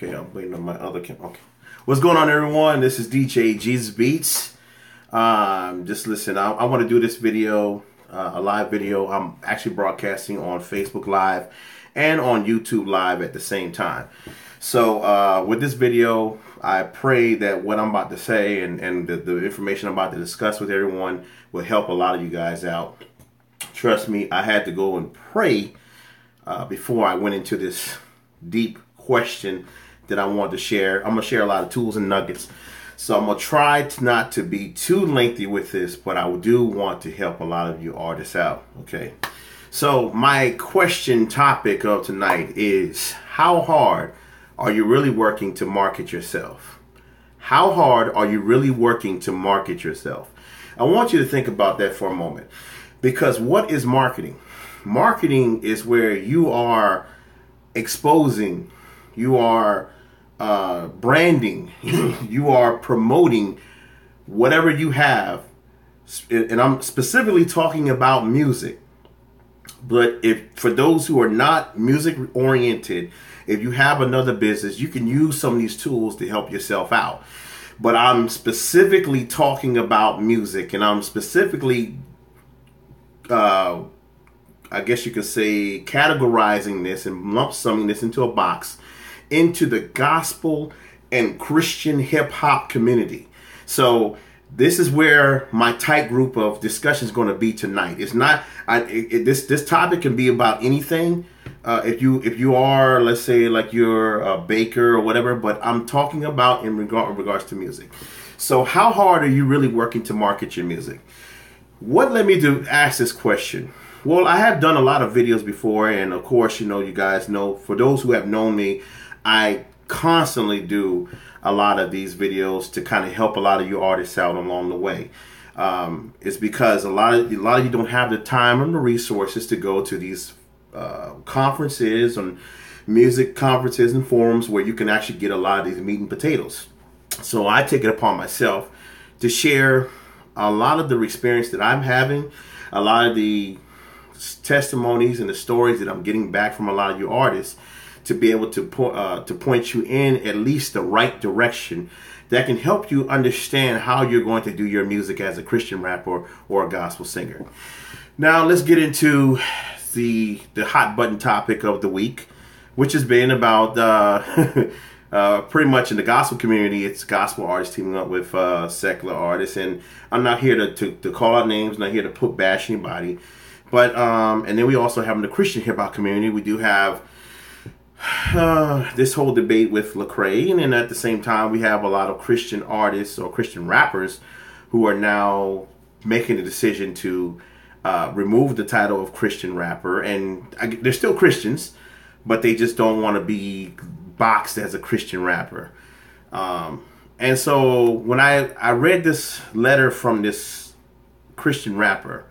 Okay, I'm waiting on my other camera. Okay. What's going on, everyone? This is DJ Jesus Beats. Just listen, I want to do this video, a live video. I'm actually broadcasting on Facebook Live and on YouTube Live at the same time. So with this video, I pray that what I'm about to say and the information I'm about to discuss with everyone will help a lot of you guys out. Trust me, I had to go and pray before I went into this deep question that I want to share. I'm going to share a lot of tools and nuggets. So I'm going to try not to be too lengthy with this, but I do want to help a lot of you artists out. Okay. So my question topic of tonight is, how hard are you really working to market yourself? How hard are you really working to market yourself? I want you to think about that for a moment, because what is marketing? Marketing is where you are exposing, you are branding, you are promoting whatever you have. And I'm specifically talking about music. But if for those who are not music oriented, if you have another business, you can use some of these tools to help yourself out. But I'm specifically talking about music, and I'm specifically, I guess you could say, categorizing this and lump summing this into a box into the gospel and Christian hip hop community. So this is where my tight group of discussion is going to be tonight. It's not this topic can be about anything. If you are, let's say, like you're a baker or whatever, but I'm talking about in regards to music. So how hard are you really working to market your music? What led me to ask this question? Well, I have done a lot of videos before, and of course, you guys know, for those who have known me, I constantly do a lot of these videos to kind of help a lot of you artists out along the way. It's because a lot of you don't have the time and the resources to go to these conferences and music conferences and forums where you can actually get a lot of these meat and potatoes. So I take it upon myself to share a lot of the experience that I'm having, a lot of the testimonies and the stories that I'm getting back from a lot of you artists, to be able to point you in at least the right direction that can help you understand how you're going to do your music as a Christian rapper or a gospel singer. Now let's get into the hot button topic of the week, which has been about pretty much in the gospel community. It's gospel artists teaming up with secular artists, and I'm not here to call out names, not here to bash anybody, but and then we also have in the Christian hip hop community, we do have this whole debate with Lecrae, and then at the same time we have a lot of Christian artists or Christian rappers who are now making the decision to remove the title of Christian rapper, and they're still Christians, but they just don't want to be boxed as a Christian rapper. And so when I read this letter from this Christian rapper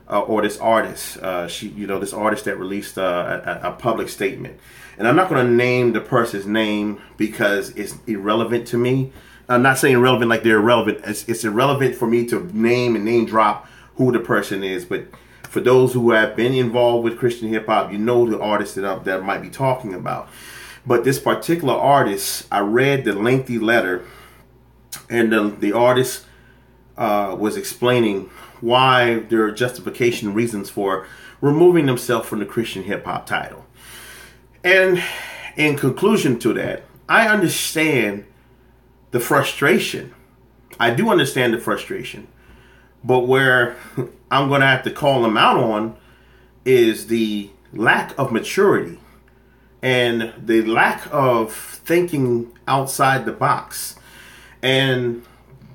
or this artist, this artist that released a public statement, and I'm not going to name the person's name because it's irrelevant to me. I'm not saying irrelevant like they're irrelevant. It's irrelevant for me to name drop who the person is. But for those who have been involved with Christian hip hop, you know the artist that I might be talking about. But this particular artist, I read the lengthy letter, and the artist was explaining why there are justification reasons for removing themselves from the Christian hip hop title. And in conclusion to that, I understand the frustration. I do understand the frustration. But where I'm going to have to call them out on is the lack of maturity and the lack of thinking outside the box. And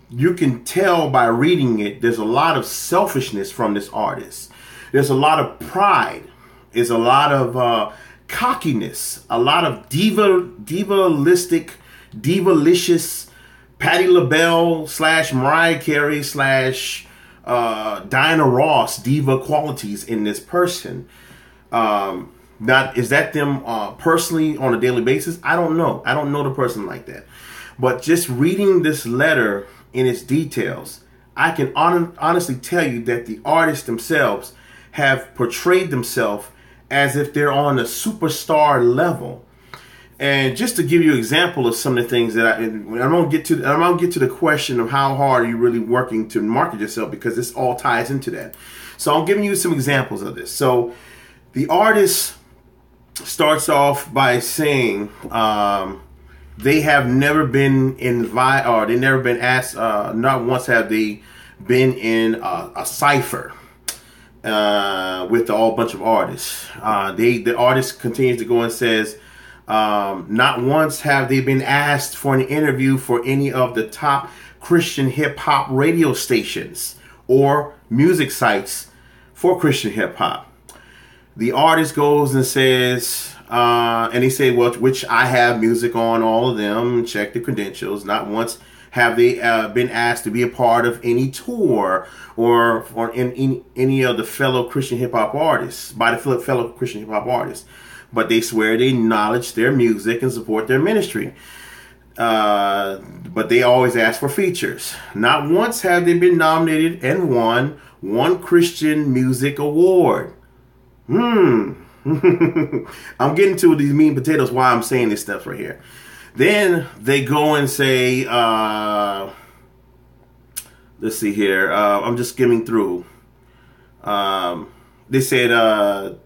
you can tell by reading it, there's a lot of selfishness from this artist. There's a lot of pride. There's a lot of cockiness, a lot of divalicious Patti LaBelle / Mariah Carey / Diana Ross diva qualities in this person. Is that them personally on a daily basis? I don't know. I don't know the person like that. But just reading this letter in its details, I can honestly tell you that the artists themselves have portrayed themselves as if they're on a superstar level. And just to give you an example of some of the things that I'm gonna get to the question of how hard are you really working to market yourself, because this all ties into that. So I'm giving you some examples of this. So the artist starts off by saying they have never been invited, or they never been asked. Not once have they been in a cipher with a whole bunch of artists. The artist continues to go and says, not once have they been asked for an interview for any of the top Christian hip hop radio stations or music sites for Christian hip hop. The artist goes and says, and he said, well, which I have music on all of them, check the credentials. Not once have they been asked to be a part of any tour or in any of the fellow Christian hip hop artists, by the fellow Christian hip hop artists. But they swear they acknowledge their music and support their ministry. But they always ask for features. Not once have they been nominated and won one Christian music award. I'm getting to these meat and potatoes why I'm saying this stuff right here. Then they go and say, let's see here. I'm just skimming through. They said,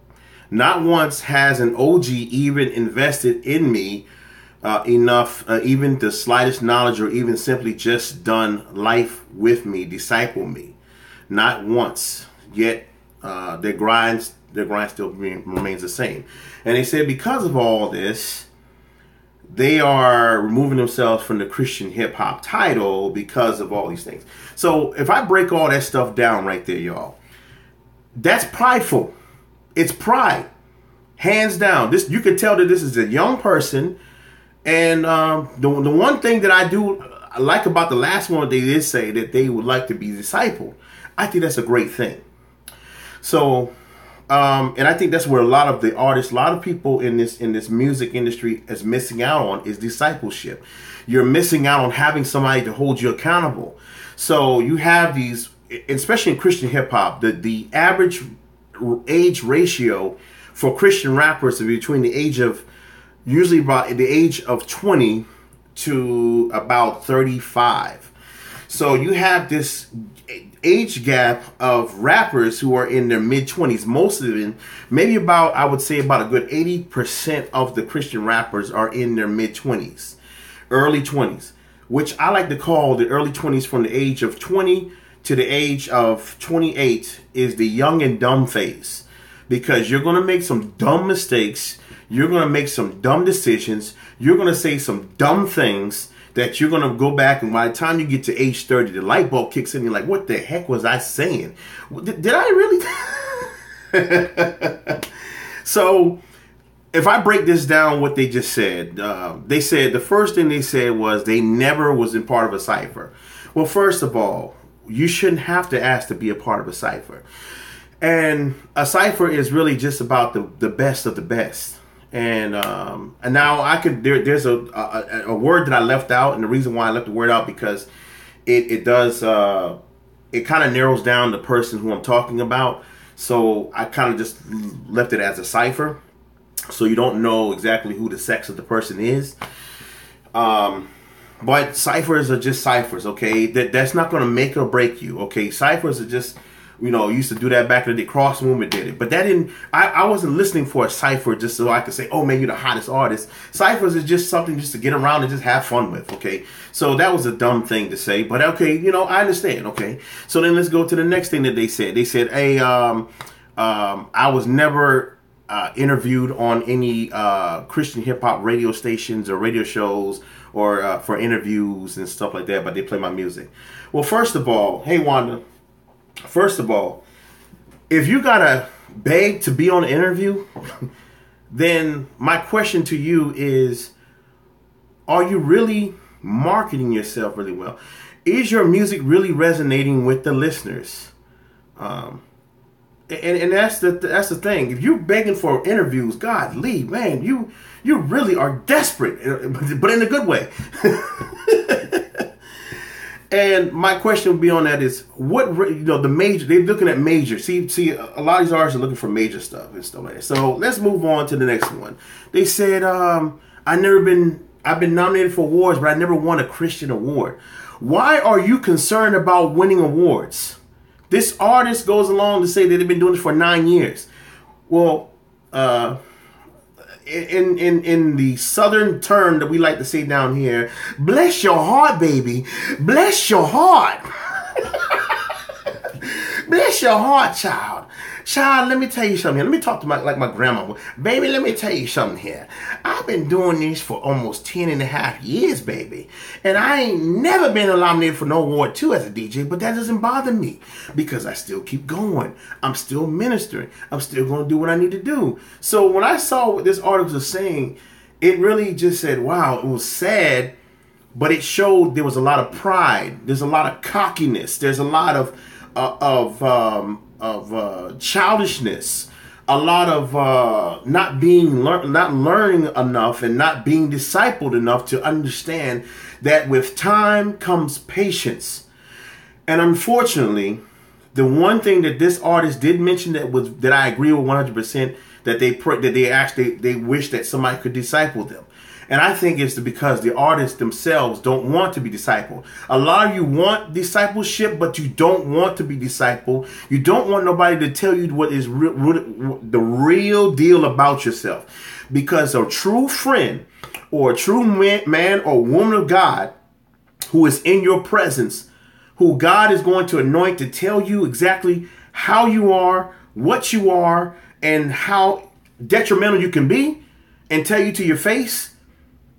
not once has an OG even invested in me enough, even the slightest knowledge, or even simply just done life with me, disciple me. Not once. Yet their grind still remains the same. And they said because of all this, they are removing themselves from the Christian hip hop title because of all these things. So if I break all that stuff down right there, y'all, that's prideful. It's pride, hands down. This, you can tell that this is a young person. And the one thing that I like about the last one, they did say that they would like to be discipled. I think that's a great thing. So, and I think that's where a lot of the artists, a lot of people in this music industry is missing out on, is discipleship. You're missing out on having somebody to hold you accountable. So you have these, especially in Christian hip hop, the average age ratio for Christian rappers is between the age of, usually about the age of 20 to about 35. So you have this age gap of rappers who are in their mid-20s. Most of them, maybe about, I would say about a good 80% of the Christian rappers are in their mid-20s, early 20s, which I like to call the early 20s. From the age of 20 to the age of 28 is the young and dumb phase, because you're going to make some dumb mistakes. You're going to make some dumb decisions. You're going to say some dumb things that you're going to go back, and by the time you get to age 30, the light bulb kicks in. And you're like, what the heck was I saying? Did I really? So if I break this down, what they just said, they said the first thing they said was they never was in part of a cipher. Well, first of all, you shouldn't have to ask to be a part of a cipher. And a cipher is really just about the best of the best. And now I could, there's a word that I left out, and the reason why I left the word out, because it does it kind of narrows down the person who I'm talking about. So I kind of just left it as a cipher, so you don't know exactly who the sex of the person is. But ciphers are just ciphers, okay? That's not going to make or break you, okay? Ciphers are just, you know, used to do that back in the day. Cross Movement did it. But that didn't, I wasn't listening for a cipher just so I could say, oh man, you're the hottest artist. Ciphers is just something just to get around and just have fun with, okay? So that was a dumb thing to say, but okay, you know, I understand, okay? So then let's go to the next thing that they said. They said, hey, I was never interviewed on any Christian hip hop radio stations or radio shows or for interviews and stuff like that, but they play my music. Well, first of all, hey Wanda, first of all, if you gotta beg to be on an interview, then my question to you is, are you really marketing yourself really well? Is your music really resonating with the listeners? And that's the thing. If you're begging for interviews, God, leave, man, you really are desperate, but in a good way. And my question would be on that is, what, you know, the major, they're looking at major. See, a lot of these artists are looking for major stuff and stuff like that. So let's move on to the next one. They said, I've been nominated for awards, but I never won a Christian award. Why are you concerned about winning awards? This artist goes along to say that they've been doing this for 9 years. Well, in the southern term that we like to say down here, bless your heart, baby. Bless your heart. Bless your heart, child. Child, let me tell you something. Let me talk to my grandma. Baby, let me tell you something here. I've been doing this for almost 10 and a half years, baby. And I ain't never been nominated for no award too as a DJ, but that doesn't bother me because I still keep going. I'm still ministering. I'm still going to do what I need to do. So when I saw what this article was saying, it really just said, wow, it was sad, but it showed there was a lot of pride. There's a lot of cockiness. There's a lot of childishness, a lot of not learning enough and not being discipled enough to understand that with time comes patience. And unfortunately, the one thing that this artist did mention that I agree with 100%, that they wish that somebody could disciple them. And I think it's because the artists themselves don't want to be discipled. A lot of you want discipleship, but you don't want to be discipled. You don't want nobody to tell you what is the real deal about yourself. Because a true friend or a true man or woman of God who is in your presence, who God is going to anoint to tell you exactly how you are, what you are, and how detrimental you can be, and tell you to your face,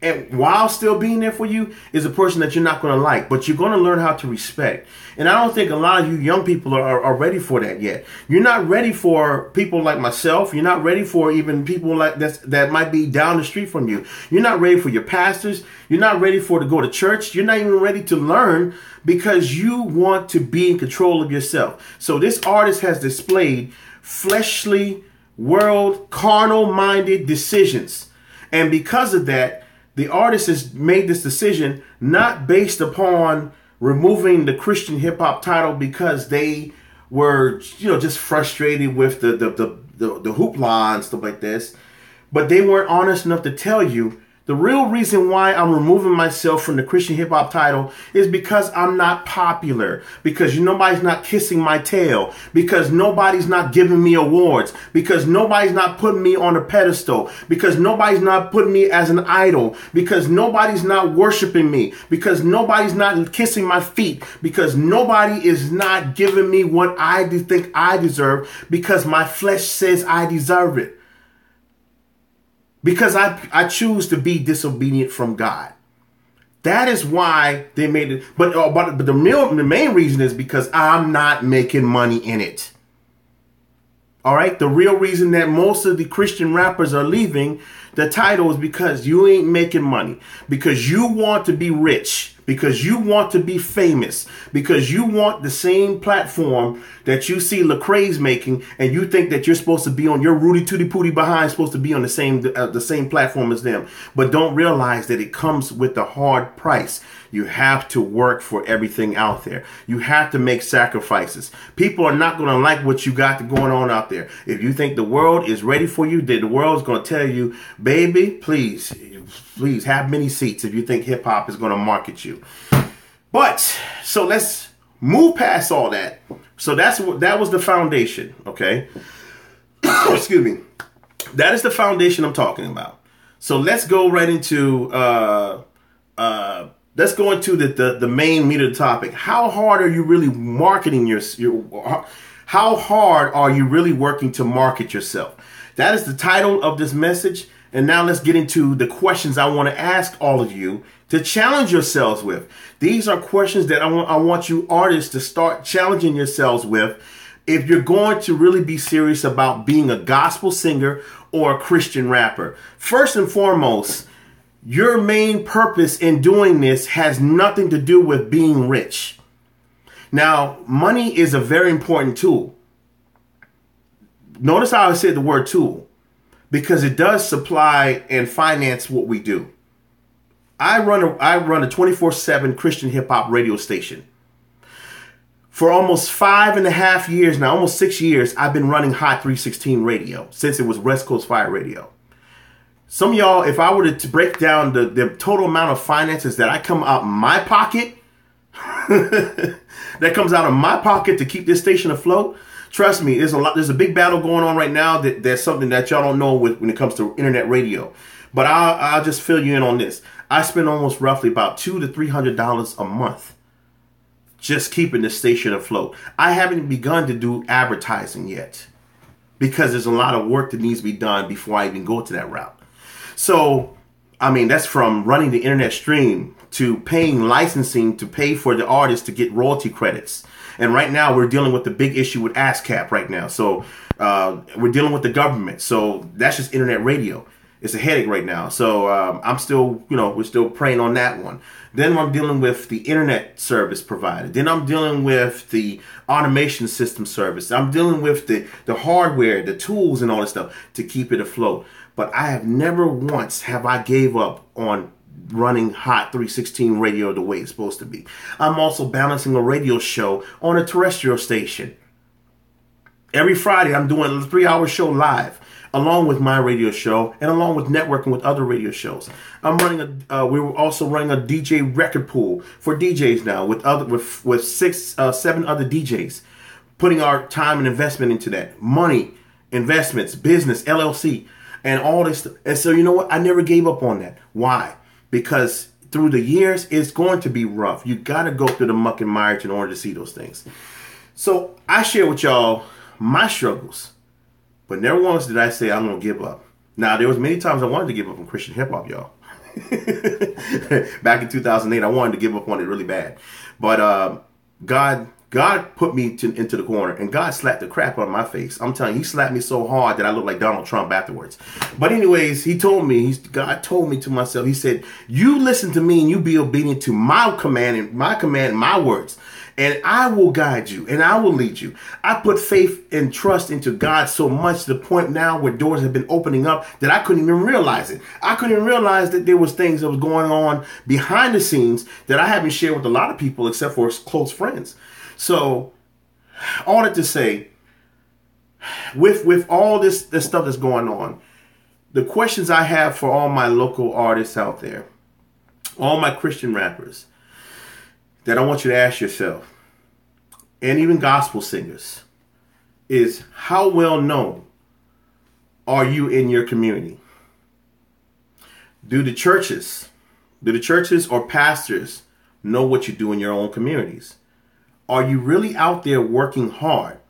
and while still being there for you, is a person that you're not going to like, but you're going to learn how to respect. And I don't think a lot of you young people are ready for that yet. You're not ready for people like myself. You're not ready for even people like that might be down the street from you. You're not ready for your pastors. You're not ready to go to church. You're not even ready to learn because you want to be in control of yourself. So this artist has displayed fleshly, world, carnal-minded decisions. And because of that, the artist has made this decision not based upon removing the Christian hip hop title because they were, just frustrated with the hoopla and stuff like this, but they weren't honest enough to tell you the real reason why I'm removing myself from the Christian hip hop title is because I'm not popular, because nobody's not kissing my tail, because nobody's not giving me awards, because nobody's not putting me on a pedestal, because nobody's not putting me as an idol, because nobody's not worshiping me, because nobody's not kissing my feet, because nobody is not giving me what I think I deserve, because my flesh says I deserve it. Because I choose to be disobedient from God. That is why they made it. But the main reason is because I'm not making money in it. All right. The real reason that most of the Christian rappers are leaving the title is because you ain't making money, because you want to be rich, because you want to be famous, because you want the same platform that you see Lecrae's making, and you think that you're supposed to be on your Rudy Tooty Pooty behind, supposed to be on the same platform as them, but don't realize that it comes with a hard price. You have to work for everything out there. You have to make sacrifices. People are not going to like what you got going on out there. If you think the world is ready for you, then the world is going to tell you, baby, please have many seats if you think hip hop is going to market you. But so let's move past all that. So that was the foundation. Okay. Excuse me. That is the foundation I'm talking about. So let's go right into, let's go into the main meat of the topic. How hard are you really marketing how hard are you really working to market yourself? That is the title of this message. And now let's get into the questions I want to ask all of you to challenge yourselves with. These are questions that I want you artists to start challenging yourselves with if you're going to really be serious about being a gospel singer or a Christian rapper. First and foremost, your main purpose in doing this has nothing to do with being rich. Now, money is a very important tool. Notice how I said the word tool, because it does supply and finance what we do. I run a 24/7 Christian hip hop radio station. For almost 5.5 years now, almost 6 years, I've been running Hot 316 radio since it was West Coast Fire Radio. Some of y'all, if I were to break down the total amount of finances that I come out my pocket, that comes out of my pocket to keep this station afloat, trust me, there's a big battle going on right now. There's something that y'all don't know when it comes to internet radio. But I'll just fill you in on this. I spend almost roughly about $200 to $300 a month just keeping the station afloat. I haven't begun to do advertising yet because there's a lot of work that needs to be done before I even go to that route. So, I mean, that's from running the internet stream to paying licensing to pay for the artists to get royalty credits. And right now we're dealing with the big issue with ASCAP right now. So we're dealing with the government. So that's just internet radio. It's a headache right now. So I'm still, we're still praying on that one. Then I'm dealing with the internet service provider. Then I'm dealing with the automation system service. I'm dealing with the hardware, the tools and all this stuff to keep it afloat. But I have never once have I gave up on running Hot 316 radio the way it's supposed to be. I'm also balancing a radio show on a terrestrial station. Every Friday I'm doing a 3-hour show live, along with my radio show and along with networking with other radio shows. I'm running we're also running a DJ record pool for DJs now with 7 other DJs, putting our time and investment into that. Money, investments, business, LLC, and all this. And so, you know what? I never gave up on that. Why? Because through the years, it's going to be rough. You got to go through the muck and mires in order to see those things. So I share with y'all my struggles, but never once did I say I'm going to give up. Now, there was many times I wanted to give up on Christian hip hop, y'all. Back in 2008, I wanted to give up on it really bad. But God put me into the corner, and God slapped the crap out of my face. I'm telling you, he slapped me so hard that I looked like Donald Trump afterwards. But anyways, God told me to myself, he said, you listen to me and you be obedient to my command, my words, and I will guide you and I will lead you. I put faith and trust into God so much to the point now where doors have been opening up that I couldn't even realize it. I couldn't even realize that there was things that was going on behind the scenes that I haven't shared with a lot of people except for close friends. So, all that to say, with all this stuff that's going on, the questions I have for all my local artists out there, all my Christian rappers, that I want you to ask yourself, and even gospel singers, is how well known are you in your community? Do the churches or pastors know what you do in your own communities? Are you really out there working hard?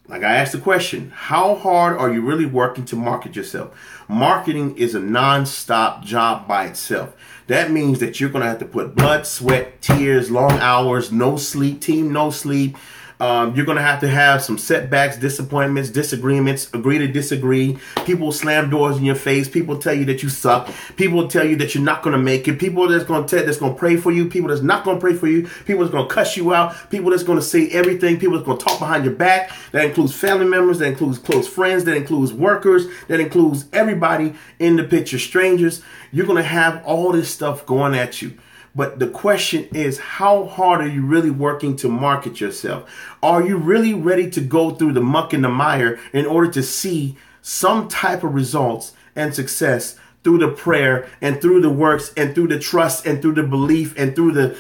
Like I asked the question, how hard are you really working to market yourself? Marketing is a non-stop job by itself. That means that you're going to have to put blood, sweat, tears, long hours, no sleep, team no sleep. You're going to have some setbacks, disappointments, disagreements, agree to disagree. People slam doors in your face. People tell you that you suck. People tell you that you're not going to make it. People that's going to pray for you. People that's not going to pray for you. People that's going to cuss you out. People that's going to say everything. People that's going to talk behind your back. That includes family members. That includes close friends. That includes workers. That includes everybody in the picture, strangers. You're going to have all this stuff going at you. But the question is, how hard are you really working to market yourself? Are you really ready to go through the muck and the mire in order to see some type of results and success through the prayer and through the works and through the trust and through the belief and through the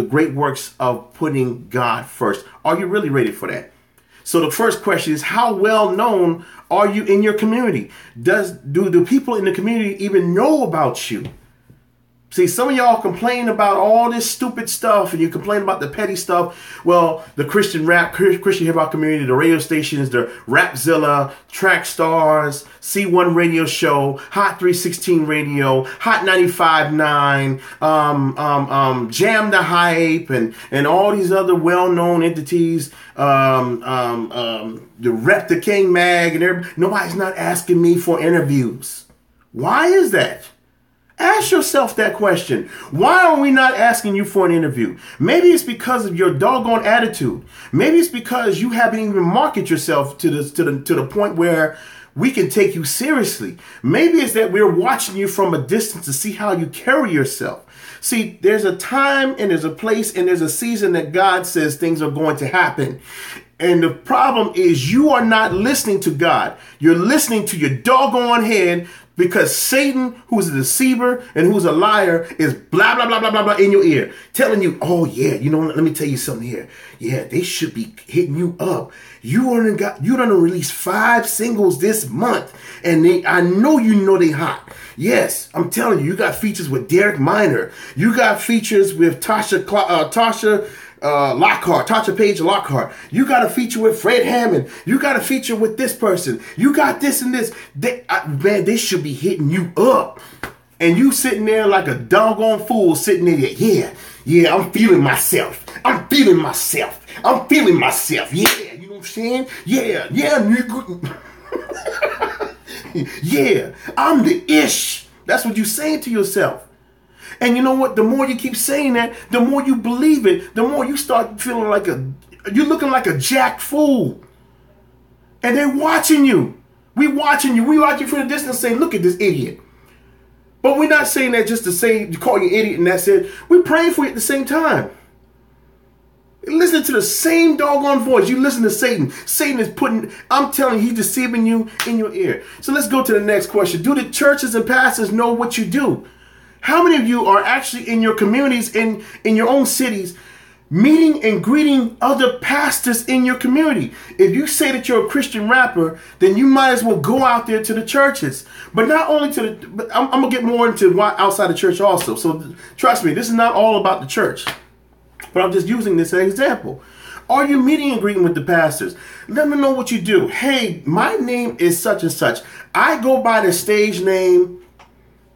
great works of putting God first? Are you really ready for that? So the first question is, how well known are you in your community? Do the people in the community even know about you? See, some of y'all complain about all this stupid stuff and you complain about the petty stuff. Well, the Christian hip hop community, the radio stations, the Rapzilla, Track Stars, C1 Radio Show, Hot 316 Radio, Hot 95.9, Jam the Hype, and all these other well-known entities, the Rep the King Mag, and everybody. Nobody's not asking me for interviews. Why is that? Ask yourself that question. Why are we not asking you for an interview? Maybe it's because of your doggone attitude. Maybe it's because you haven't even marketed yourself to the point where we can take you seriously. Maybe it's that we're watching you from a distance to see how you carry yourself. See, there's a time and there's a place and there's a season that God says things are going to happen. And the problem is you are not listening to God. You're listening to your doggone head, because Satan, who's a deceiver and who's a liar, is blah, blah, blah, blah, blah, blah in your ear, telling you, oh, yeah, you know, let me tell you something here. Yeah, they should be hitting you up. You done released 5 singles this month, and I know they hot. Yes, I'm telling you, you got features with Derek Minor. You got features with Tasha Page Lockhart. You got a feature with Fred Hammond. You got a feature with this person. You got this and this. They should be hitting you up. And you sitting there like a doggone fool sitting there. Yeah, I'm feeling myself. I'm feeling myself. Yeah, you know what I'm saying? Yeah, nigga. Yeah, I'm the ish. That's what you're saying to yourself. And you know what? The more you keep saying that, the more you believe it, the more you start feeling like you're looking like a jack fool. And they're watching you. We watching you. We watch you from the distance saying, look at this idiot. But we're not saying that just to call you an idiot and that's it. We're praying for you at the same time. Listen to the same doggone voice. You listen to Satan. Satan is I'm telling you, he's deceiving you in your ear. So let's go to the next question. Do the churches and pastors know what you do? How many of you are actually in your communities, in your own cities, meeting and greeting other pastors in your community? If you say that you're a Christian rapper, then you might as well go out there to the churches. But not only but I'm going to get more into why outside the church also. So trust me, this is not all about the church. But I'm just using this as an example. Are you meeting and greeting with the pastors? Let me know what you do. Hey, my name is such and such. I go by the stage name,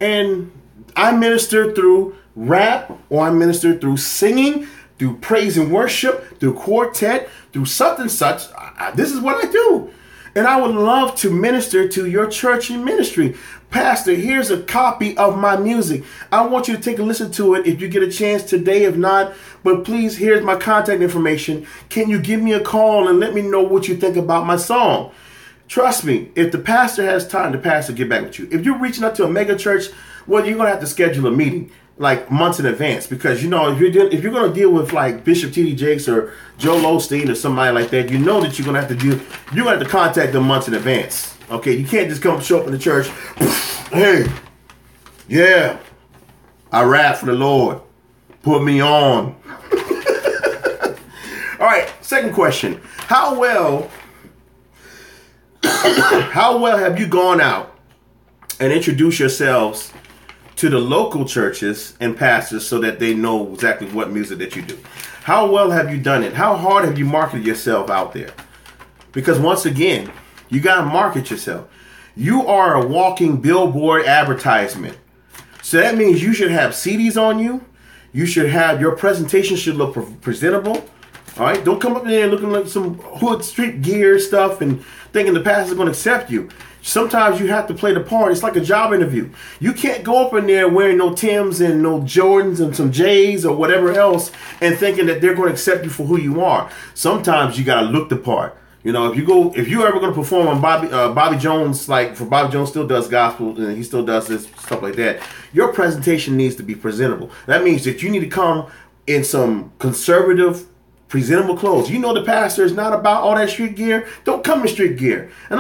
and I minister through rap, or I minister through singing, through praise and worship, through quartet, through something such. This is what I do. And I would love to minister to your church and ministry. Pastor, here's a copy of my music. I want you to take a listen to it if you get a chance today. If not, but please, here's my contact information. Can you give me a call and let me know what you think about my song? Trust me, if the pastor has time, the pastor will get back with you. If you're reaching out to a mega church, well, you're going to have to schedule a meeting like months in advance, because you know if you're going to deal with like Bishop T.D. Jakes or Joel Osteen or somebody like that, you know that you're going to have to contact them months in advance. Okay, you can't just show up in the church. Hey, yeah, I rap for the Lord. Put me on. All right, second question: How well have you gone out and introduced yourselves to the local churches and pastors so that they know exactly what music that you do? How well have you done it? How hard have you marketed yourself out there? Because once again, you got to market yourself. You are a walking billboard advertisement. So that means you should have CDs on you. You should have, your presentation should look presentable. All right? Don't come up there looking like some hood street gear stuff and thinking the pastor's going to accept you. Sometimes you have to play the part. It's like a job interview. You can't go up in there wearing no Timbs and no Jordans and some J's or whatever else and thinking that they're going to accept you for who you are. Sometimes you got to look the part. You know, if you're ever going to perform on Bobby Jones, like for Bobby Jones still does gospel and he still does this stuff like that, your presentation needs to be presentable. That means that you need to come in some conservative, presentable clothes. You know the pastor is not about all that street gear. Don't come in street gear. And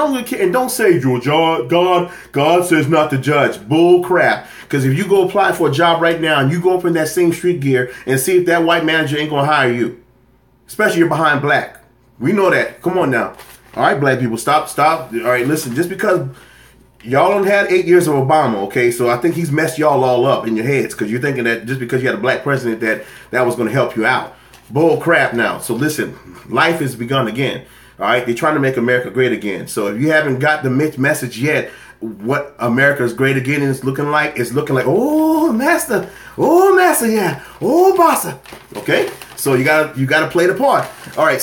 don't say, God says not to judge. Bull crap. Because if you go apply for a job right now and you go up in that same street gear and see if that white manager ain't going to hire you, especially you're behind black. We know that. Come on now. All right, black people, stop. All right, listen, just because y'all don't had 8 years of Obama, okay, so I think he's messed y'all all up in your heads because you're thinking that just because you had a black president that was going to help you out. Bull crap now. So listen, life has begun again. All right, they're trying to make America great again. So if you haven't got the message yet, what America is great again is looking like, oh master, yeah, oh bossa. Okay, so you gotta play the part. All right.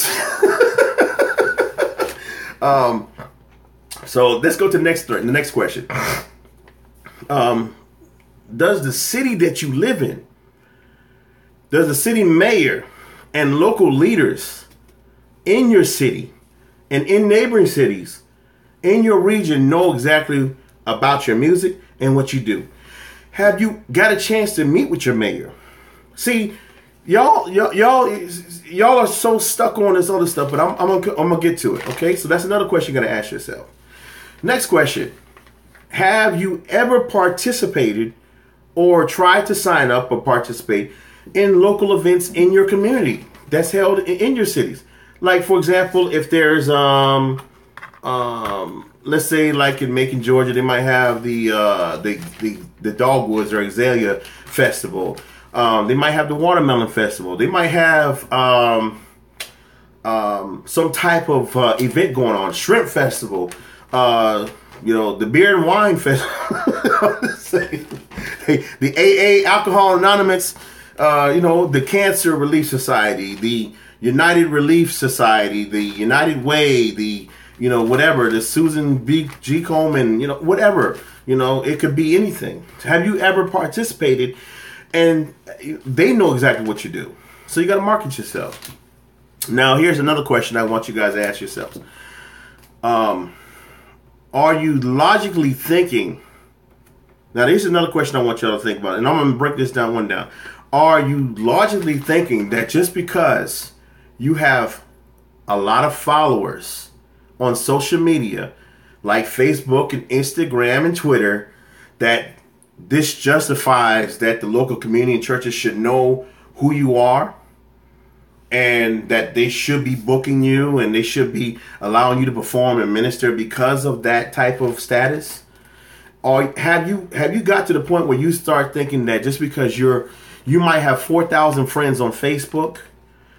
So let's go to the next question. Does the city that you live in, does the city mayor and local leaders in your city and in neighboring cities in your region know exactly about your music and what you do? Have you got a chance to meet with your mayor? See, y'all are so stuck on this other stuff, but I'm gonna get to it. Okay, so that's another question you're gonna ask yourself. Next question: have you ever participated or tried to sign up or participate in local events in your community that's held in your cities? Like, for example, if there's let's say like in Macon, Georgia, they might have the Dogwoods or Azalea Festival. They might have the Watermelon Festival. They might have some type of event going on, Shrimp Festival. The Beer and Wine Festival. The AA, Alcohol Anonymous. The Cancer Relief Society, the United Relief Society, the United Way, the whatever, the Susan G. Komen, whatever. It could be anything. Have you ever participated? And they know exactly what you do. So you got to market yourself. Now, here's another question I want you guys to ask yourselves. Are you logically thinking? Now, here's another question I want y'all to think about. And I'm going to break this down one down. Are you logically thinking that just because you have a lot of followers on social media like Facebook and Instagram and Twitter, that this justifies that the local community and churches should know who you are and that they should be booking you and they should be allowing you to perform and minister because of that type of status? Or have you got to the point where you start thinking that just because you might have 4,000 friends on Facebook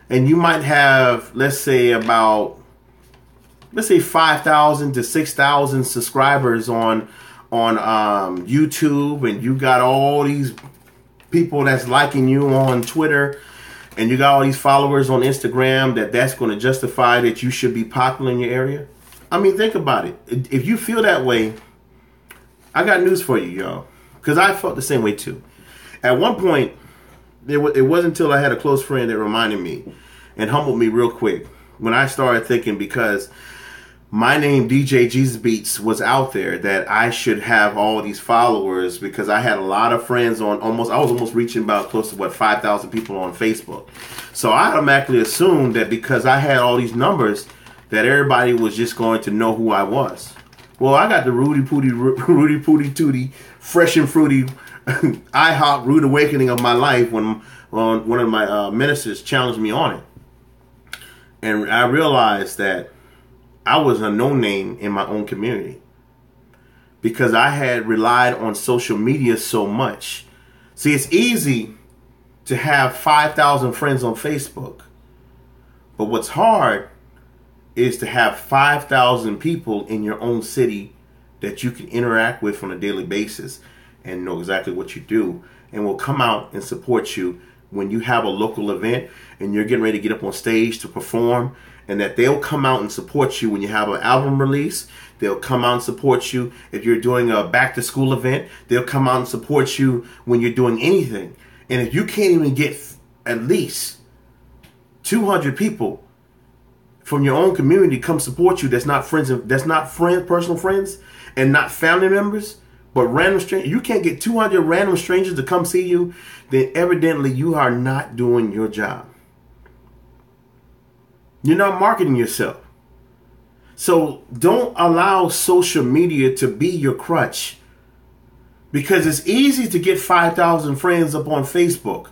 and you might have, let's say 5,000 to 6,000 subscribers on YouTube, and you got all these people that's liking you on Twitter, and you got all these followers on Instagram, that's going to justify that you should be popular in your area? I mean, think about it. If you feel that way, I got news for you, y'all, because I felt the same way too. At one point, it wasn't until I had a close friend that reminded me and humbled me real quick when I started thinking, because my name, DJ Jesus Beats, was out there, that I should have all these followers because I had a lot of friends I was almost reaching about close to 5,000 people on Facebook. So I automatically assumed that because I had all these numbers that everybody was just going to know who I was. Well, I got the Rudy Pooty Tooty, fresh and fruity, IHOP rude awakening of my life when one of my ministers challenged me on it. And I realized that I was a no-name in my own community because I had relied on social media so much. See, it's easy to have 5,000 friends on Facebook, but what's hard is to have 5,000 people in your own city that you can interact with on a daily basis and know exactly what you do and will come out and support you when you have a local event and you're getting ready to get up on stage to perform, and that they'll come out and support you when you have an album release. They'll come out and support you if you're doing a back to school event. They'll come out and support you when you're doing anything. And if you can't even get at least 200 people from your own community come support you, that's not personal friends and not family members, but random strangers, you can't get 200 random strangers to come see you, then evidently you are not doing your job. You're not marketing yourself. So don't allow social media to be your crutch, because it's easy to get 5,000 friends up on Facebook.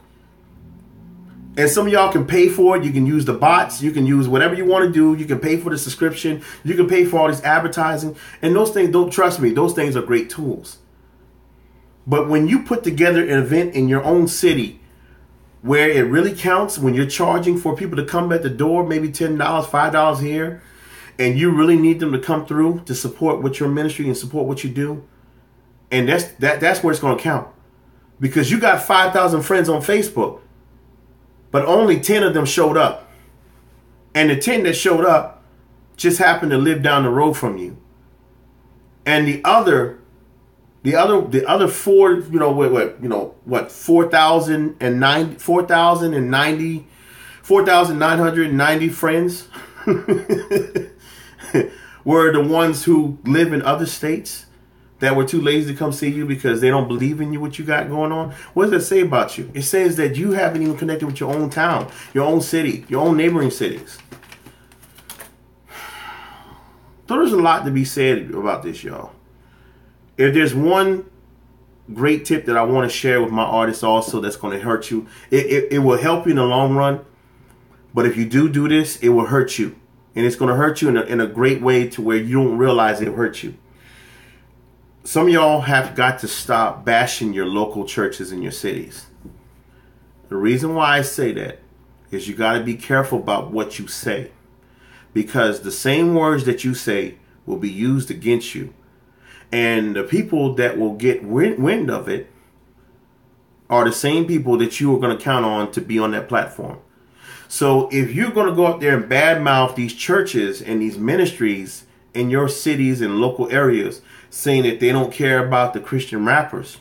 And some of y'all can pay for it. You can use the bots. You can use whatever you want to do. You can pay for the subscription. You can pay for all this advertising. And those things, don't trust me, those things are great tools. But when you put together an event in your own city where it really counts, when you're charging for people to come at the door, maybe $10, $5 here, and you really need them to come through to support what your ministry and support what you do, and that's where it's going to count. Because you got 5,000 friends on Facebook, but only 10 of them showed up. And the 10 that showed up just happened to live down the road from you. And the other 4,990 friends were the ones who live in other states, that were too lazy to come see you because they don't believe in you, what you got going on? What does it say about you? It says that you haven't even connected with your own town, your own city, your own neighboring cities. So there's a lot to be said about this, y'all. If there's one great tip that I want to share with my artists also that's going to hurt you, it will help you in the long run. But if you do this, it will hurt you. And it's going to hurt you in a great way to where you don't realize it hurt you. Some of y'all have got to stop bashing your local churches in your cities. The reason why I say that is you got to be careful about what you say. Because the same words that you say will be used against you. And the people that will get wind of it are the same people that you are going to count on to be on that platform. So if you're going to go up there and badmouth these churches and these ministries in your cities and local areas, saying that they don't care about the Christian rappers,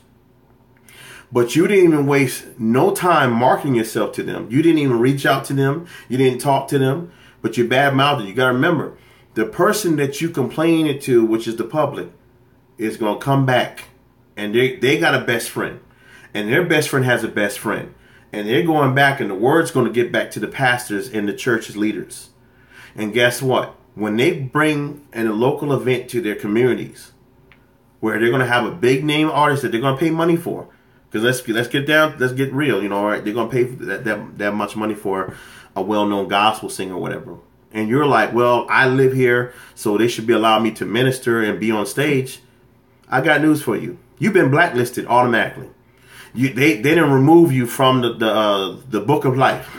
but you didn't even waste no time marketing yourself to them. You didn't even reach out to them. You didn't talk to them, but you badmouthed it. You got to remember, the person that you complain it to, which is the public, is going to come back, and they got a best friend, and their best friend has a best friend, and they're going back, and the word's going to get back to the pastors and the church's leaders. And guess what? When they bring in a local event to their communities, where they're going to have a big name artist that they're going to pay money for, because let's get real, you know, all right? They're going to pay that much money for a well-known gospel singer or whatever. And you're like, well, I live here, so they should be allowing me to minister and be on stage. I got news for you. You've been blacklisted automatically. They didn't remove you from the book of life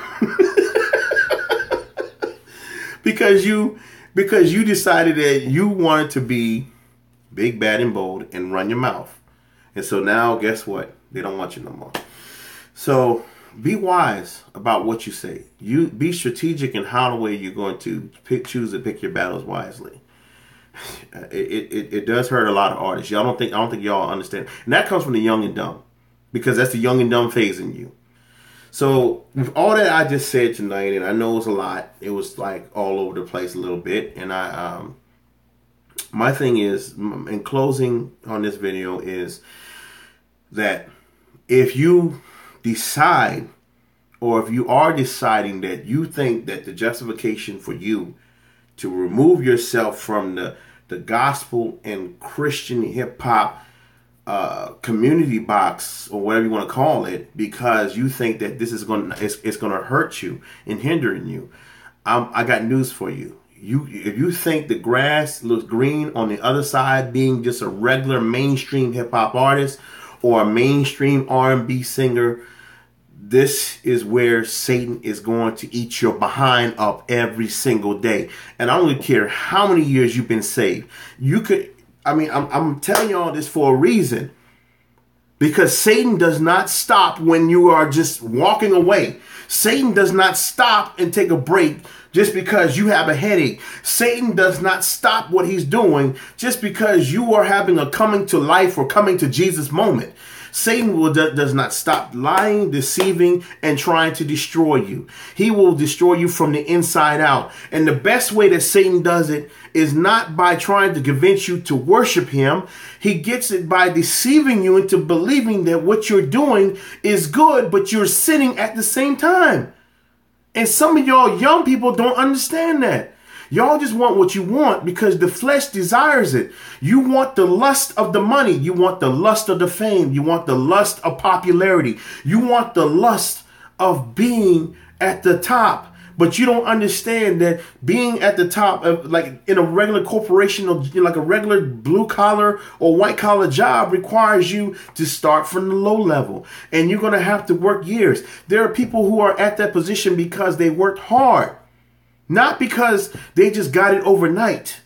because you decided that you wanted to be big, bad, and bold and run your mouth. And so now, guess what? They don't want you no more. So be wise about what you say. You be strategic in how the way you're going to choose to pick your battles wisely. It does hurt a lot of artists. I don't think y'all understand. And that comes from the young and dumb, because that's the young and dumb phase in you. So with all that I just said tonight, and I know it's a lot, it was like all over the place a little bit. And my thing is, in closing on this video, is that if you decide, or if you are deciding that you think that the justification for you to remove yourself from the gospel and Christian hip hop community box, or whatever you want to call it, because you think that this is it's going to hurt you and hindering you, I got news for you. If you think the grass looks green on the other side, being just a regular mainstream hip hop artist or a mainstream R&B singer, this is where Satan is going to eat your behind up every single day. And I don't really care how many years you've been saved. I'm telling y'all this for a reason. Because Satan does not stop when you are just walking away. Satan does not stop and take a break just because you have a headache. Satan does not stop what he's doing just because you are having a coming to life or coming to Jesus moment. Satan does not stop lying, deceiving, and trying to destroy you. He will destroy you from the inside out. And the best way that Satan does it is not by trying to convince you to worship him. He gets it by deceiving you into believing that what you're doing is good, but you're sinning at the same time. And some of y'all young people don't understand that. Y'all just want what you want because the flesh desires it. You want the lust of the money. You want the lust of the fame. You want the lust of popularity. You want the lust of being at the top. But you don't understand that being at the top of, like in a regular corporation, or like a regular blue collar or white collar job, requires you to start from the low level. And you're going to have to work years. There are people who are at that position because they worked hard. Not because they just got it overnight.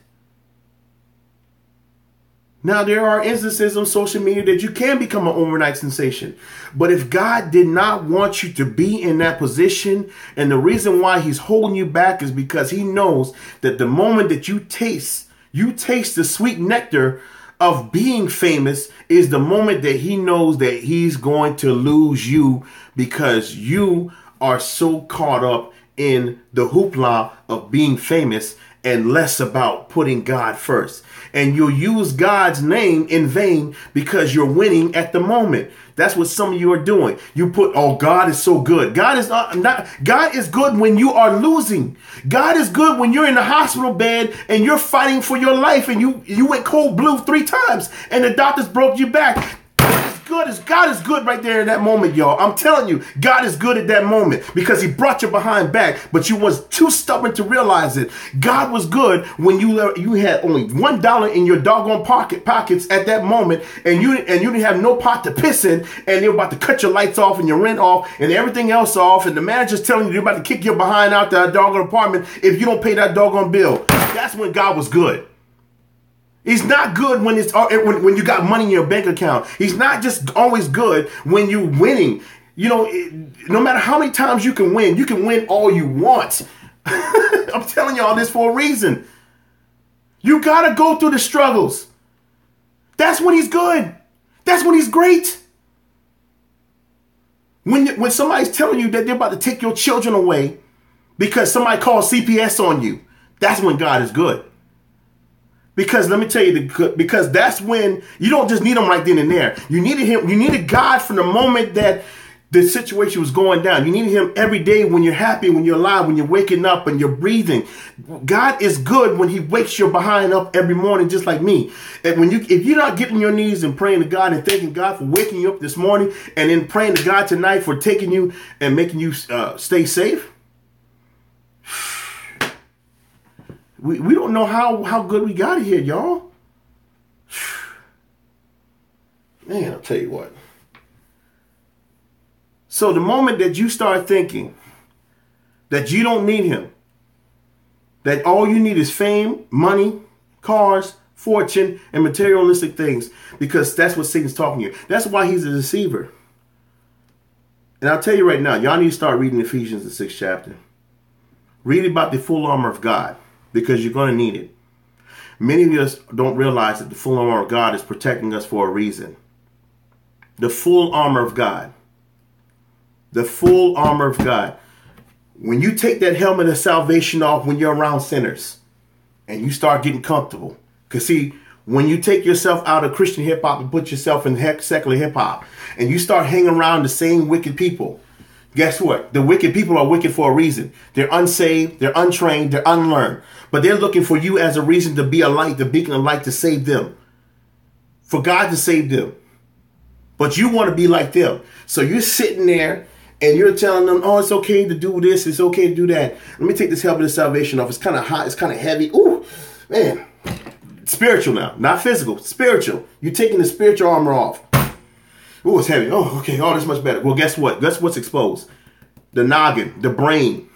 Now, there are instances on social media that you can become an overnight sensation. But if God did not want you to be in that position, and the reason why he's holding you back is because he knows that the moment that you taste the sweet nectar of being famous is the moment that he knows that he's going to lose you, because you are so caught up in the hoopla of being famous and less about putting God first. and you'll use God's name in vain because you're winning at the moment. That's what some of you are doing. You put, oh, God is so good. God is not. God is good when you are losing. God is good when you're in the hospital bed and you're fighting for your life and you went cold blue 3 times and the doctors broke your back. God is good right there in that moment, y'all. I'm telling you, God is good at that moment because he brought your behind back, but you was too stubborn to realize it. God was good when you had only $1 in your doggone pockets at that moment, and you didn't have no pot to piss in, and they're about to cut your lights off and your rent off and everything else off, and the manager's telling you they're about to kick your behind out that doggone apartment if you don't pay that doggone bill. That's when God was good. He's not good when when you got money in your bank account. He's not just always good when you're winning. You know, no matter how many times you can win all you want. I'm telling y'all this for a reason. You got to go through the struggles. That's when he's good. That's when he's great. When somebody's telling you that they're about to take your children away because somebody called CPS on you, that's when God is good. Because let me tell you, because that's when you don't just need him right then and there. You needed him. You needed God from the moment that the situation was going down. You needed him every day when you're happy, when you're alive, when you're waking up and you're breathing. God is good when he wakes your behind up every morning, just like me. And if you're not getting on your knees and praying to God and thanking God for waking you up this morning, and then praying to God tonight for taking you and making you stay safe. We don't know how good we got it here, y'all. Man, I'll tell you what. So the moment that you start thinking that you don't need him, that all you need is fame, money, cars, fortune, and materialistic things, because that's what Satan's talking to you. That's why he's a deceiver. And I'll tell you right now, y'all need to start reading Ephesians, the 6th chapter. Read about the full armor of God, because you're going to need it. Many of us don't realize that the full armor of God is protecting us for a reason. The full armor of God. The full armor of God. When you take that helmet of salvation off when you're around sinners and you start getting comfortable. Because see, when you take yourself out of Christian hip hop and put yourself in secular hip hop and you start hanging around the same wicked people, guess what? The wicked people are wicked for a reason. They're unsaved, they're untrained, they're unlearned. But they're looking for you as a reason to be a light, the beacon of light to save them. For God to save them. But you want to be like them. So you're sitting there and you're telling them, oh, it's okay to do this, it's okay to do that. Let me take this helmet of salvation off. It's kind of hot, it's kind of heavy. Ooh, man. Spiritual now, not physical, spiritual. You're taking the spiritual armor off. Ooh, it's heavy. Oh, okay. Oh, that's much better. Well, guess what? Guess what's exposed? The noggin, the brain.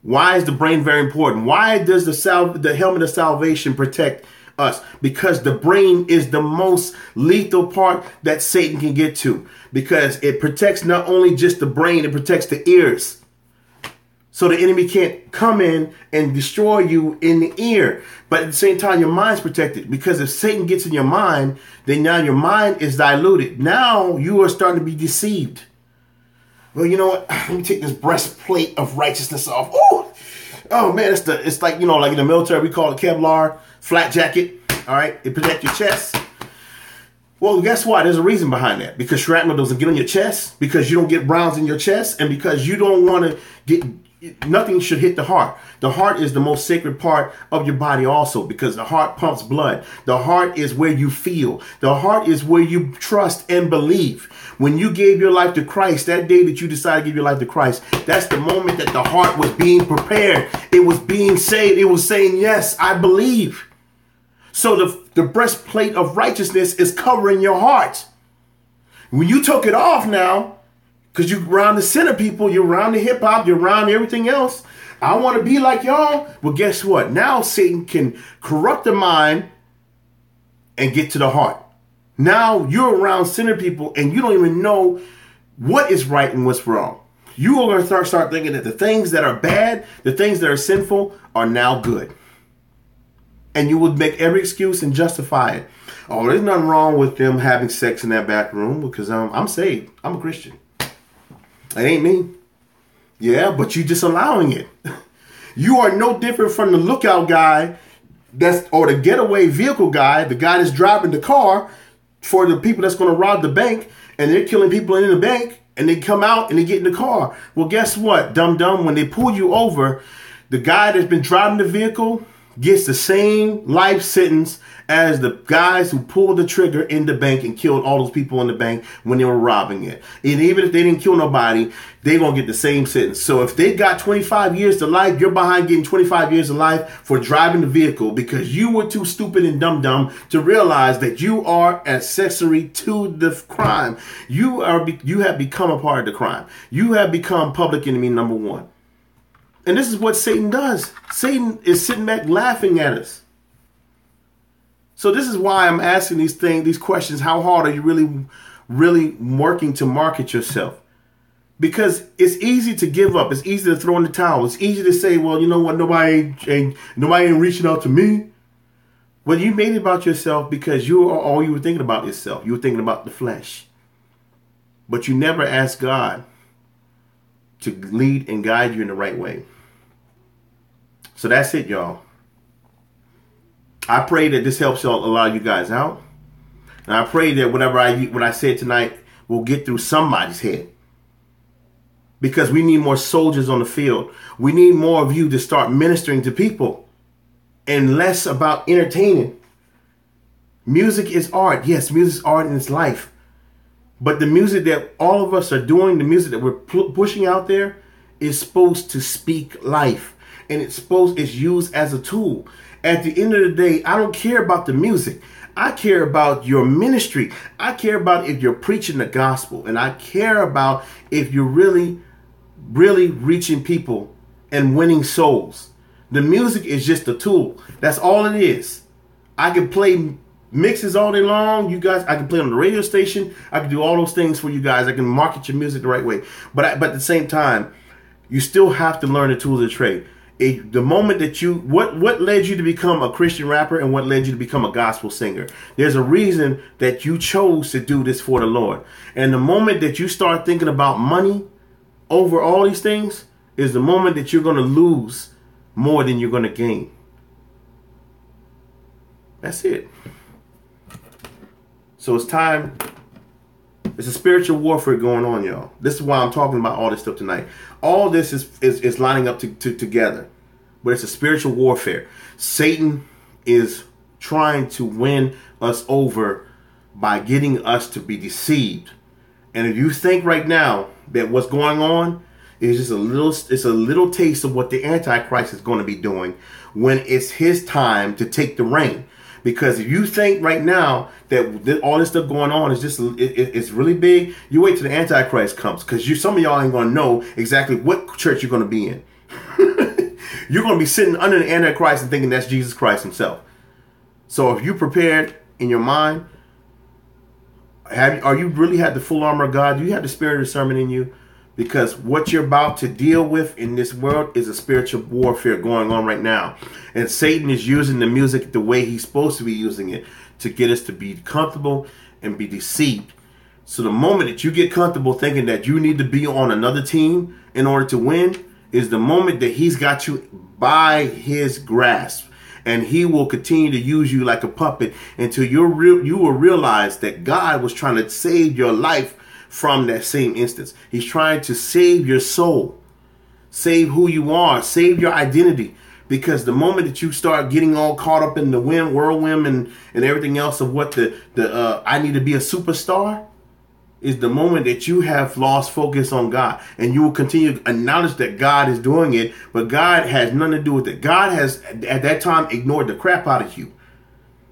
Why is the brain very important? Why does the helmet of salvation protect us? Because the brain is the most lethal part that Satan can get to. Because it protects not only just the brain, it protects the ears. So the enemy can't come in and destroy you in the ear. But at the same time, your mind's protected. Because if Satan gets in your mind, then now your mind is diluted. Now you are starting to be deceived. Well, you know what? Let me take this breastplate of righteousness off. Ooh! Oh, man, it's like, you know, like in the military, we call it Kevlar, flat jacket. All right? It protects your chest. Well, guess what? There's a reason behind that. Because shrapnel doesn't get on your chest. Because you don't get rounds in your chest. And because you don't want to get... Nothing should hit the heart. The heart is the most sacred part of your body also, because the heart pumps blood. The heart is where you feel. The heart is where you trust and believe. When you gave your life to Christ, that day that you decided to give your life to Christ, that's the moment that the heart was being prepared. It was being saved. It was saying, yes, I believe. So the breastplate of righteousness is covering your heart. When you took it off now, because you're around the center people, you're around the hip hop, you're around everything else. I want to be like y'all. Well, guess what? Now Satan can corrupt the mind and get to the heart. Now you're around center people and you don't even know what is right and what's wrong. You are going to start thinking that the things that are bad, the things that are sinful are now good. And you would make every excuse and justify it. Oh, there's nothing wrong with them having sex in that back room because I'm saved. I'm a Christian. It ain't me. Yeah, but you're just allowing it. You are no different from the lookout guy or the getaway vehicle guy, the guy that's driving the car for the people that's going to rob the bank, and they're killing people in the bank, and they come out and they get in the car. Well, guess what, dum-dum? When they pull you over, the guy that's been driving the vehicle gets the same life sentence as the guys who pulled the trigger in the bank and killed all those people in the bank when they were robbing it. And even if they didn't kill nobody, they're going to get the same sentence. So if they got 25 years to life, you're behind getting 25 years of life for driving the vehicle because you were too stupid and dumb to realize that you are accessory to the crime. You have become a part of the crime. You have become public enemy number one. And this is what Satan does. Satan is sitting back laughing at us. So this is why I'm asking these questions. How hard are you really working to market yourself? Because it's easy to give up. It's easy to throw in the towel. It's easy to say, well, you know what? Nobody ain't reaching out to me. Well, you made it about yourself because you were thinking about yourself. You were thinking about the flesh. But you never asked God to lead and guide you in the right way. So that's it, y'all. I pray that this helps y'all, a lot of you guys out. And I pray that what I said tonight will get through somebody's head. Because we need more soldiers on the field. We need more of you to start ministering to people and less about entertaining. Music is art. Yes, music is art and it's life. But the music that all of us are doing, the music that we're pushing out there is supposed to speak life. And it's used as a tool. At the end of the day, I don't care about the music. I care about your ministry. I care about if you're preaching the gospel. And I care about if you're really reaching people and winning souls. The music is just a tool. That's all it is. I can play mixes all day long. You guys, I can play on the radio station. I can do all those things for you guys. I can market your music the right way. But at the same time, you still have to learn the tools of the trade. The moment that what led you to become a Christian rapper and what led you to become a gospel singer? There's a reason that you chose to do this for the Lord. And the moment that you start thinking about money over all these things is the moment that you're going to lose more than you're going to gain. That's it. So it's time. It's a spiritual warfare going on, y'all. This is why I'm talking about all this stuff tonight. All this is lining up together. But it's a spiritual warfare. Satan is trying to win us over by getting us to be deceived. And if you think right now that what's going on is just a little taste of what the Antichrist is going to be doing when it's his time to take the reign. Because if you think right now that all this stuff going on is just it's really big, you wait till the Antichrist comes. Because some of y'all ain't going to know exactly what church you're going to be in. You're going to be sitting under the Antichrist and thinking that's Jesus Christ himself. So if you prepared in your mind, are you really had the full armor of God? Do you have the spirit of discernment in you? Because what you're about to deal with in this world is a spiritual warfare going on right now. And Satan is using the music the way he's supposed to be using it to get us to be comfortable and be deceived. So the moment that you get comfortable thinking that you need to be on another team in order to win is the moment that he's got you by his grasp. And he will continue to use you like a puppet until you will realize that God was trying to save your life from that same instance. He's trying to save your soul, save who you are, save your identity. Because the moment that you start getting all caught up in the whirlwind and everything else of what I need to be a superstar is the moment that you have lost focus on God. And you will continue to acknowledge that God is doing it, but God has nothing to do with it. God has at that time ignored the crap out of you.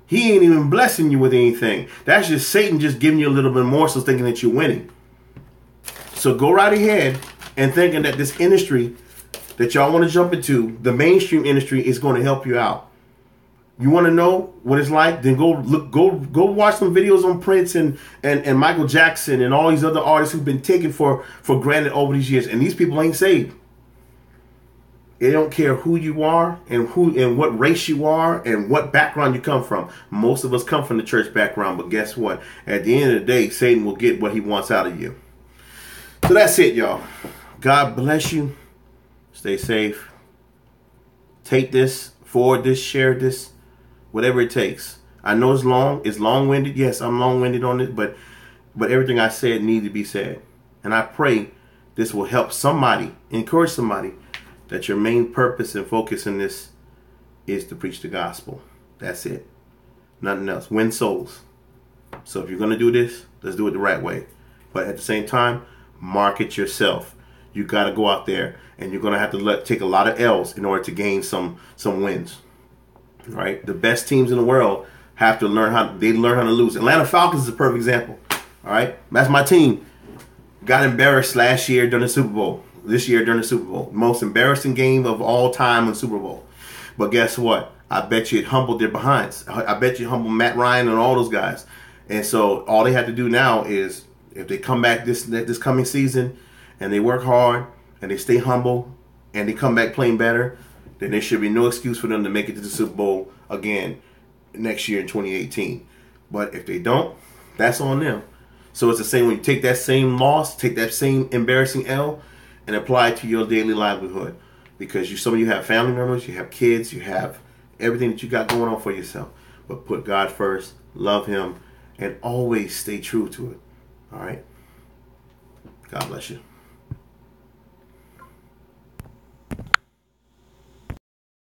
He ain't even blessing you with anything. That's just Satan just giving you a little bit more, so thinking that you're winning. So go right ahead and thinking that this industry that y'all want to jump into, the mainstream industry, is going to help you out. You want to know what it's like? Then go watch some videos on Prince and Michael Jackson and all these other artists who've been taken for granted over these years. And these people ain't saved. They don't care who you are and what race you are and what background you come from. Most of us come from the church background, but guess what? At the end of the day, Satan will get what he wants out of you. So that's it, y'all. God bless you. Stay safe. Take this, forward this, share this. whatever it takes. I know it's long-winded. Yes, I'm long-winded on it, but everything I said needs to be said. And I pray this will help somebody, encourage somebody, that your main purpose and focus in this is to preach the gospel. That's it. Nothing else. Win souls. So if you're going to do this, let's do it the right way. But at the same time, market yourself. You got to go out there, and you're going to have to take a lot of L's in order to gain some wins. Right? The best teams in the world have to learn how to lose. Atlanta Falcons is a perfect example. All right? That's my team. Got embarrassed last year during the Super Bowl. This year during the Super Bowl. Most embarrassing game of all time in Super Bowl. But guess what? I bet you it humbled their behinds. I bet you it humbled Matt Ryan and all those guys. And so all they have to do now is, if they come back this coming season and they work hard and they stay humble and they come back playing better, then there should be no excuse for them to make it to the Super Bowl again next year in 2018. But if they don't, that's on them. So it's the same when you take that same loss, take that same embarrassing L, and apply it to your daily livelihood. Because some of you have family members, you have kids, you have everything that you got going on for yourself. But put God first, love Him, and always stay true to it. All right? God bless you.